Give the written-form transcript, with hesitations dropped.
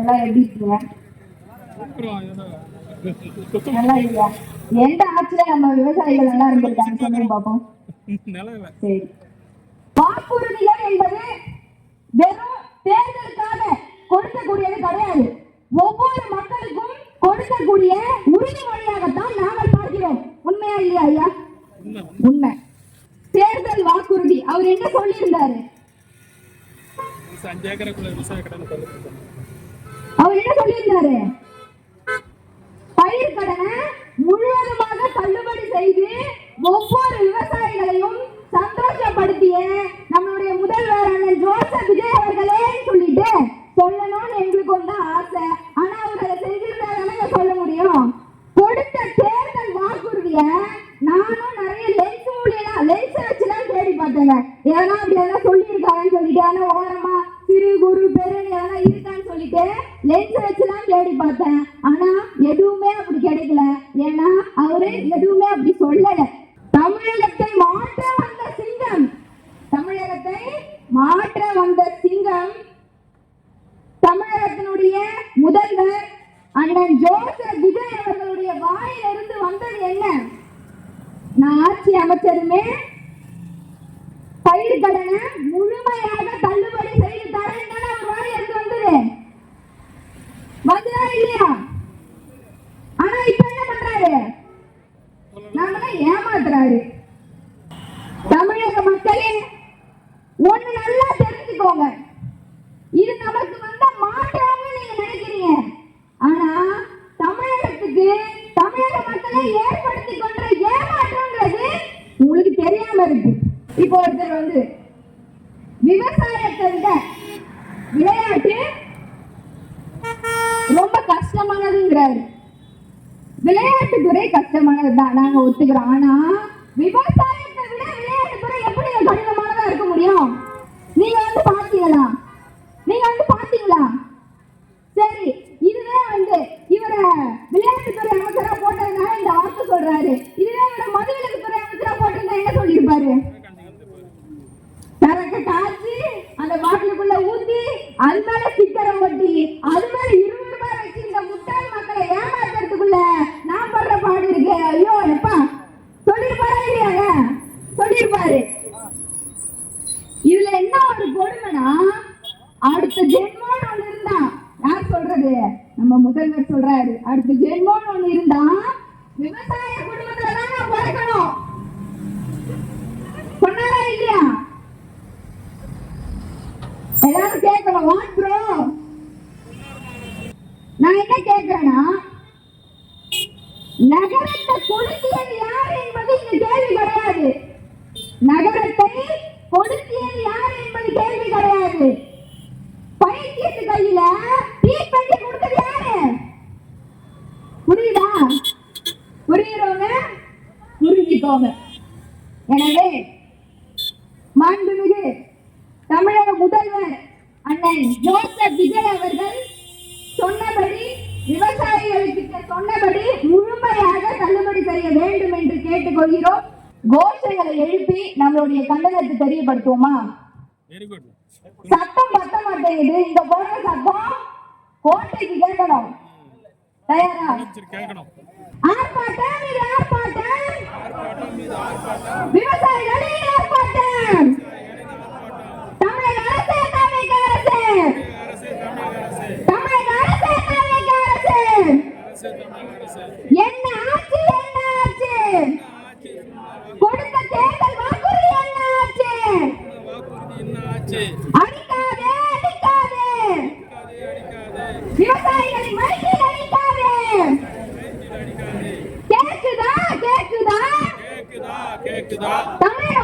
எல்லாம் எப்படி இருக்கீங்க? நல்லா இல்லையா? எந்த ஆட்சியில நம்ம விவசாயிகள் நல்லா இருந்திருக்காங்க சொல்லுங்க பாப்போம். சரி, வாக்குறுதிகள் என்பது வெறும் தேர்தலுக்காக கொடுக்கக்கூடியது கிடையாது. ஒவ்வொரு மக்களுக்கும் கொடுக்கக்கூடிய உறுதிமொழியாகத்தான் நாங்கள் பார்க்கிறோம். உண்மையா இல்லையா ஐயா? உண்மை. தேர்தல் வாக்குறுதி அவர் என்ன சொல்லியிருந்தாரு? அவர் என்ன சொல்லியிருந்தாரு? பயிர் கடனை முழுவதுமாக தள்ளுபடி செய்து ஒவ்வொரு விவசாயிகளையும் சந்தோஷப்படுத்திய நம்மளுடைய முதல்வர் அண்ணன் ஜோசப் விஜய் அவர்களே சொல்லிட்டு சொல்லணும்னு எங்களுக்கு வந்து ஆசை. ஆனா அவர் அதை செஞ்சிருந்தாருன்னு சொல்ல முடியும். கொடுத்த தேர்தல் வாக்குறுதிய நானும் நிறைய லென்ஸ் வச்சுதான் தேடி பார்த்தேங்க. ஏன்னா அப்படி எல்லாம் சொல்லியிருக்காருன்னு சொல்லிட்டு ஆனா ஓரமா சிறு குறு பெருன்னு எல்லாம் இருக்கான்னு சொல்லிட்டு லென்ஸ் வச்சுதான் தேடி பார்த்தேன். ஆனா எதுவுமே அப்படி கிடைக்கல. ஏன்னா அவரு எதுவுமே அப்படி சொல்லல. தமிழகத்தை மாற்ற வந்த சிங்கம், தமிழகத்தை மாற்ற வந்த சிங்கம் தமிழகத்தினுடைய முதல்வர் அண்ணன் ஜோசப் விஜய் அவர்களுடைய வாயிலிருந்து வந்தது என்ன? நான் ஆட்சி அமைச்சருமே பயிர் கடனை முழுமையாக தள்ளுபடி செய்து தரேன் அவர் வாயிலிருந்து வந்தது. வந்ததா இல்லையா? ஆனா இப்ப என்ன பண்றாரு? நம்மள ஏமாத்துறாரு. தமிழக மக்களே ஒண்ணு நல்லா தெரிஞ்சுக்கோங்க. இது நமக்கு வந்த மாற்றம்னு நீங்க நினைக்கிறீங்க. ஆனா தமிழகத்துக்கு தமிழக மக்களை ஏற்படுத்தி கொண்ட ஏமாற்றம்ன்றது உங்களுக்கு தெரியாம இருக்கு. இப்போ ஒருத்தர் வந்து விவசாயத்தை விட விளையாட்டு ரொம்ப கஷ்டமானதுங்கிறாரு. விளையாட்டுத்துறை கஷ்டமானதுதான், நாங்க ஒத்துக்கிறோம். ஆனா விவசாயத்தை விட விளையாட்டுத்துறை எப்படி கடினமானதா இருக்க முடியும்? நீங்க வந்து பாத்தீங்களா? சரி, இதுவே வந்து இவர விளையாட்டுத்துறை அமைச்சரா போட்டதுனால இந்த வார்த்தை சொல்றாரு. இதுவே இவர மதுவிலக்குத்துறை அமைச்சரா போட்டிருந்தா என்ன சொல்லியிருப்பாரு? சரக்கு காய்ச்சி அந்த பாட்டிலுக்குள்ள ஊத்தி அது மேல ஸ்டிக்கரை ஒட்டி அது மேல 20 ரூபாய் வச்சு இந்த முட்டாள் மக்களை ஏமாத்துறதுக்குள்ள நான் படுற பாடு இருக்கு. ஐயோ எப்பா சொல்லிருப்பாரா இல்லையாங்க? சொல்லிருப்பாரு. இதுல என்ன ஒரு கொடுமைனா, அடுத்த ஜென்மோன்னு ஒண்ணு இருந்தா, யார் சொல்றது? நம்ம முதல்வர் சொல்றாரு. அடுத்த ஜென்மோன்னு ஒண்ணு இருந்தா விவசாய குடும்பத்துல தான் நான் பிறக்கணும். சொன்னாரா இல்லையா? எல்லாரும் கேட்கணும். What bro? நான் என்ன கேட்கிறேன்னா, நகரத்தை கொடுத்தியது யார் என்பது இந்த கேள்வி கிடையாது. நகரத்தை கொடுத்தியது யார் என்பது கேள்வி கிடையாது. பைத்தியத்து கையில தீப்பெட்டி கொடுத்தது யாரு? புரியுதா? புரியுறவங்க புரிஞ்சுக்கோங்க. எனவே மாண்புமிகு தமிழக முதல்வர் அண்ணன் ஜோசப் விஜய் அவர்கள் சொன்னபடி, விவசாயிகளுக்கு சொன்னபடி முழுமையாக தள்ளுபடி செய்ய வேண்டும் என்று கேட்டுக்கொள்கிறோம். கோஷங்களை எழுப்பி நம்மளுடைய கண்டனத்தை தெரியப்படுத்துவோமா? சத்தம் பத்த மாட்டேங்குது. இந்த போடுற சத்தம் கோட்டைக்கு கேட்கணும். தயாரா? ஆர்ப்பாட்டம் இது ஆர்ப்பாட்டம், விவசாயிகளின் ஆர்ப்பாட்டம். தமிழக அரசு, தமிழக அரசு, தமிழக அரசு, தமிழக அரசு. என்ன ஆட்சி, என்ன ஆட்சி? கொடுத்த தேர்தல் வாக்குறுதி என்ன ஆட்சி? அடிக்காதே, அடிக்காதே, விவசாயிகளின் மடியில் அடிக்காதே. கேக்குதா, கேக்குதா, கேக்குதா? தமிழக